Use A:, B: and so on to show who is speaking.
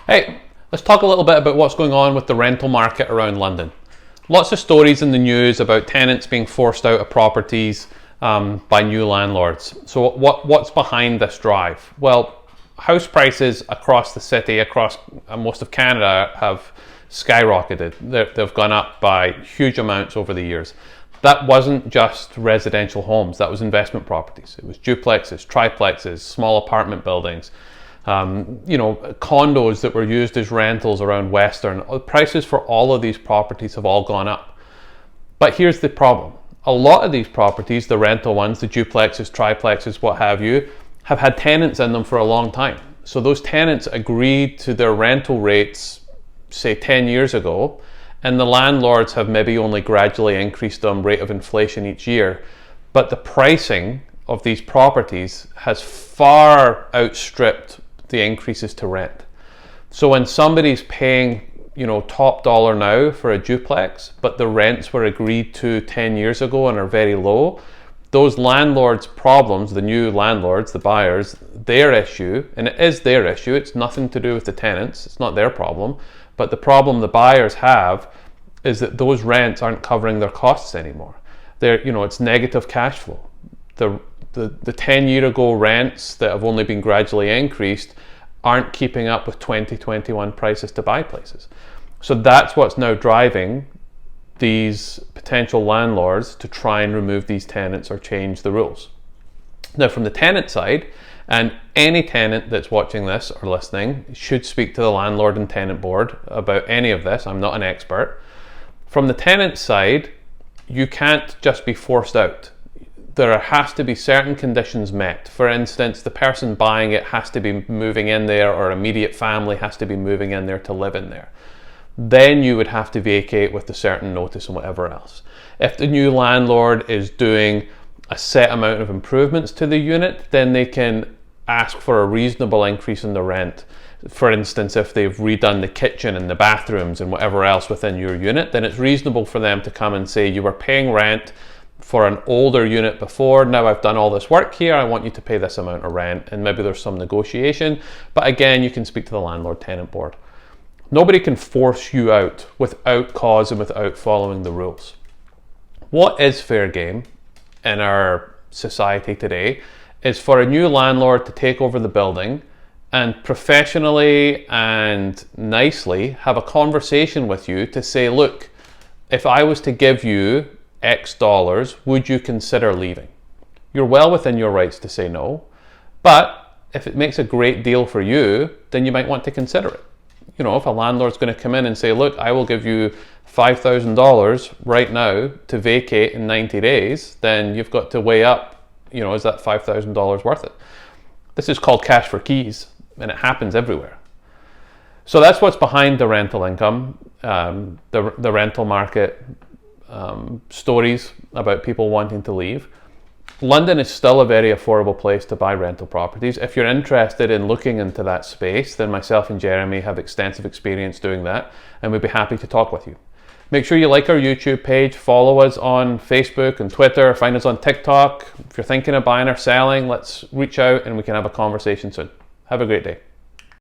A: Hey, let's talk a little bit about what's going on with the rental market around London. Lots of stories in the news about tenants being forced out of properties by new landlords. So what's behind this drive? Well, house prices across the city, across most of Canada, have skyrocketed. They've gone up by huge amounts over the years. That wasn't just residential homes, that was investment properties. It was duplexes, triplexes, small apartment buildings, condos that were used as rentals around Western. Prices for all of these properties have all gone up. But here's the problem. A lot of these properties, the rental ones, the duplexes, triplexes, what have you, have had tenants in them for a long time. So those tenants agreed to their rental rates, say 10 years ago, and the landlords have maybe only gradually increased them rate of inflation each year. But the pricing of these properties has far outstripped the increases to rent. So when somebody's paying, top dollar now for a duplex, but the rents were agreed to 10 years ago and are very low, those landlords' problems, the new landlords, the buyers, their issue, and it is their issue, it's nothing to do with the tenants, it's not their problem, but the problem the buyers have is that those rents aren't covering their costs anymore. It's negative cash flow. The 10-year ago rents that have only been gradually increased aren't keeping up with 2021 prices to buy places. So that's what's now driving these potential landlords to try and remove these tenants or change the rules. Now, from the tenant side, and any tenant that's watching this or listening should speak to the landlord and tenant board about any of this. I'm not an expert. From the tenant side, you can't just be forced out. There has to be certain conditions met. For instance, the person buying it has to be moving in there, or immediate family has to be moving in there to live in there. Then you would have to vacate with a certain notice and whatever else. If the new landlord is doing a set amount of improvements to the unit, then they can ask for a reasonable increase in the rent. For instance, if they've redone the kitchen and the bathrooms and whatever else within your unit, then it's reasonable for them to come and say, you were paying rent for an older unit before, now I've done all this work here, I want you to pay this amount of rent, and maybe there's some negotiation. But again, you can speak to the landlord tenant board. Nobody can force you out without cause and without following the rules. What is fair game in our society today is for a new landlord to take over the building and professionally and nicely have a conversation with you to say, look, if I was to give you X dollars, would you consider leaving? You're well within your rights to say no, but if it makes a great deal for you, then you might want to consider it. If a landlord's going to come in and say, look, I will give you $5,000 right now to vacate in 90 days, then you've got to weigh up, is that $5,000 worth it? This is called cash for keys, and it happens everywhere. So that's what's behind the rental income, the rental market, stories about people wanting to leave. London is still a very affordable place to buy rental properties. If you're interested in looking into that space, then myself and Jeremy have extensive experience doing that, and we'd be happy to talk with you. Make sure you like our YouTube page, follow us on Facebook and Twitter, find us on TikTok. If you're thinking of buying or selling, let's reach out and we can have a conversation soon. Have a great day.